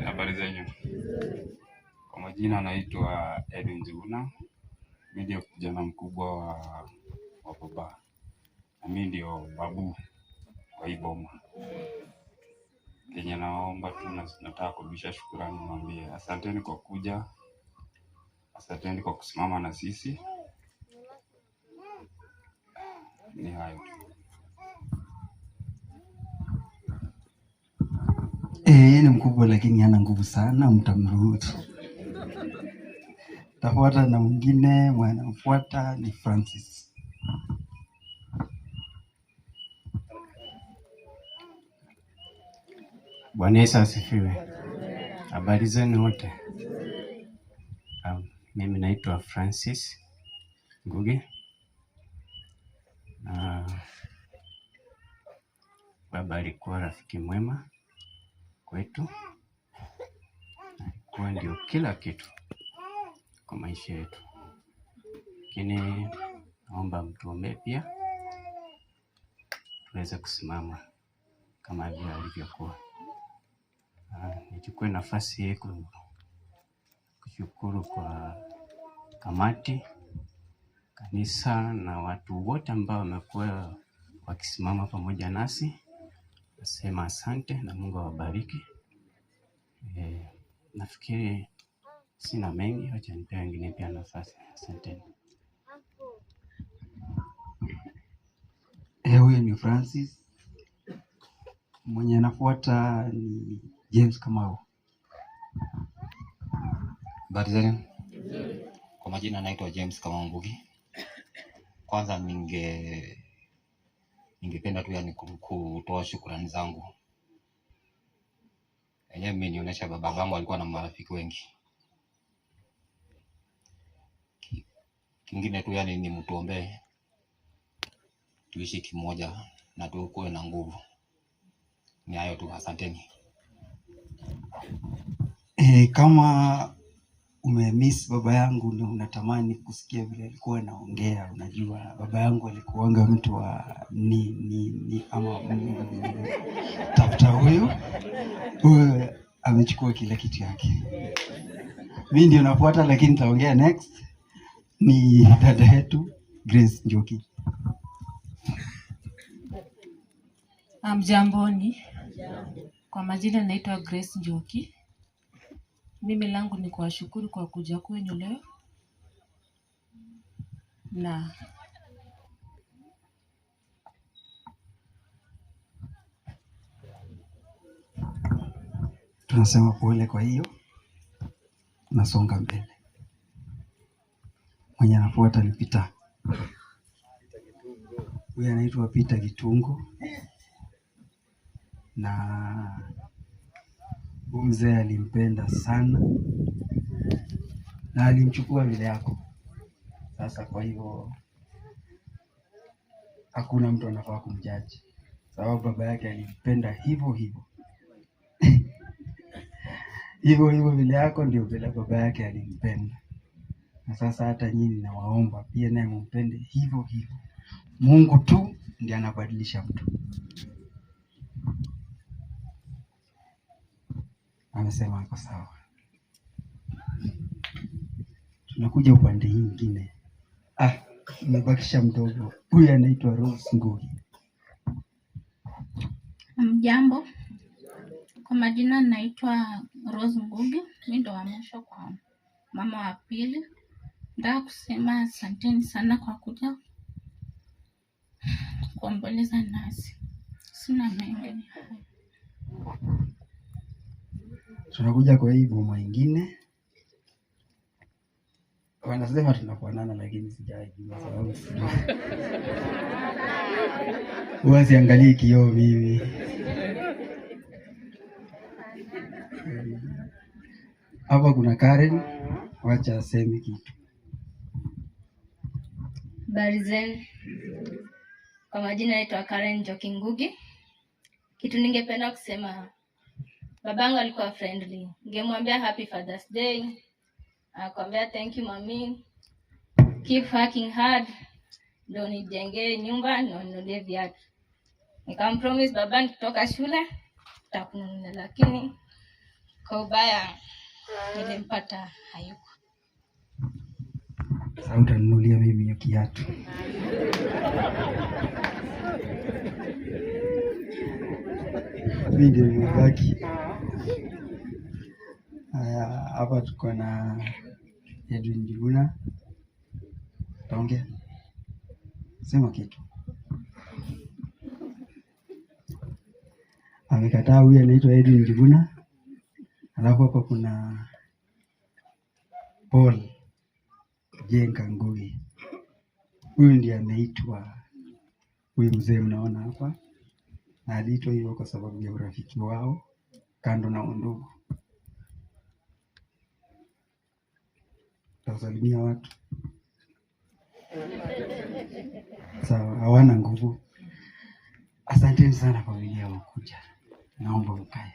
Habari zenyu. Kwa majina naitwa Edwin Njuguna. Mimi ndio kijana mkubwa wa baba. Na mimi ndio babu wa hii boma. Kenye naomba tu nataka kurudisha shukrani, mwambie asanteni kwa kuja. Asanteni kwa kusimama na sisi. Ni hayo. Ni mkubwa lakini hana nguvu sana, mtamruhusu. Tafuata na mwingine mwanafuata ni Francis. Bwana Yesu asifiwe. Habari zenu wote. Mimi naitwa Francis Ngugi. Baba alikuwa rafiki mwema kwetu. Alikuwa ndio kila kitu kwa maisha yetu. Lakini naomba mtuombee pia tuweze kusimama kama vile alivyokuwa. Nichukue nafasi hii kushukuru kwa kamati, kanisa na watu wote ambao wamekuwa wakisimama pamoja nasi. Nasema asante na Mungu awabariki. Nafikiri sina mengi, acha nipe wengine pia nafasi. Asante. Huyu ni Francis. Mwenye anafuata ni James Kamau. Habari zenu. Kwa majina naitwa James Kamau Ngugi. Kwanza ningependa tu yani kutoa shukrani zangu. Yeye amenionyesha babangu alikuwa na marafiki wengi. Kingine tu yani ni mtuombee tuishi kimoja na tukuwe na nguvu. Ni hayo tu, asanteni. Kama umemiss baba yangu na unatamani kusikia vile alikuwa anaongea, unajua baba yangu alikuanga mtu wa ama tafuta huyu amechukua kila kitu yake. Mimi ndio nafuata lakini nitaongea next. Ni dada yetu Grace Njoki. Mjamboni. Kwa majina naitwa Grace Njoki. Mimi langu ni kuwashukuru kwa kuja kwenu leo. Na tunasema pole, kwa hiyo nasonga mbele. Mwenye anafuata ni Peter. Huyu anaitwa Peter Gitungo. Na mzee alimpenda sana na alimchukua vile yako. Sasa kwa hivyo hakuna mtu anafaa kumjaji, sababu baba yake alimpenda hivyo hivyo. hivyo vile yako ndio vile baba yake alimpenda. Na sasa hata nyinyi nawaomba pia naye mumpende hivyo hivyo. Mungu tu ndiye anabadilisha mtu. Amesema ako sawa. Tunakuja upande mwingine. Nimebakisha mdogo. Huyu anaitwa Rose Ngugi. Mjambo. Kwa majina naitwa Rose Ngugi. Mimi ndo amesha kwa mama wa pili. Nataka kusema asanteni sana kwa kuja kuomboleza nasi. Sina mengi. Tunakuja kwa hivyo mwingine. Wanasema tunafanana lakini sijajua sababu. Usiangalie kioo mimi. Hapa kuna Karen, wacha aseme kitu. Habari zenu. Kwa majina naitwa Karen Njoki Ngugi. Kitu ningependa kusema, babangu alikuwa friendly. Ningemwambia happy Father's Day. Akwambia thank you mommy. Keep working hard. ndio nijengee nyumba na ninunulie viatu. Nikampromise baba nikitoka shule nitakununulia, lakini kwa ubaya nilimpata hayuko. Sasa utanunulia mimi hiyo kiatu. Mimi ndio nimebaki. Hapa tuko na Edwin Njuguna. Taongea. Sema kitu. Amekataa. Huyu anaitwa Edwin Njuguna. Alafu hapa kuna Paul Jenga Ngugi. Huyu ndiye ameitwa, huyu mzee mnaona hapa, na aliitwa hivyo kwa sababu ya urafiki wao kando na undugu. Tawasalimia watu. Sawa, hawana nguvu. Asanteni sana familia wa kuja. Naomba mkae.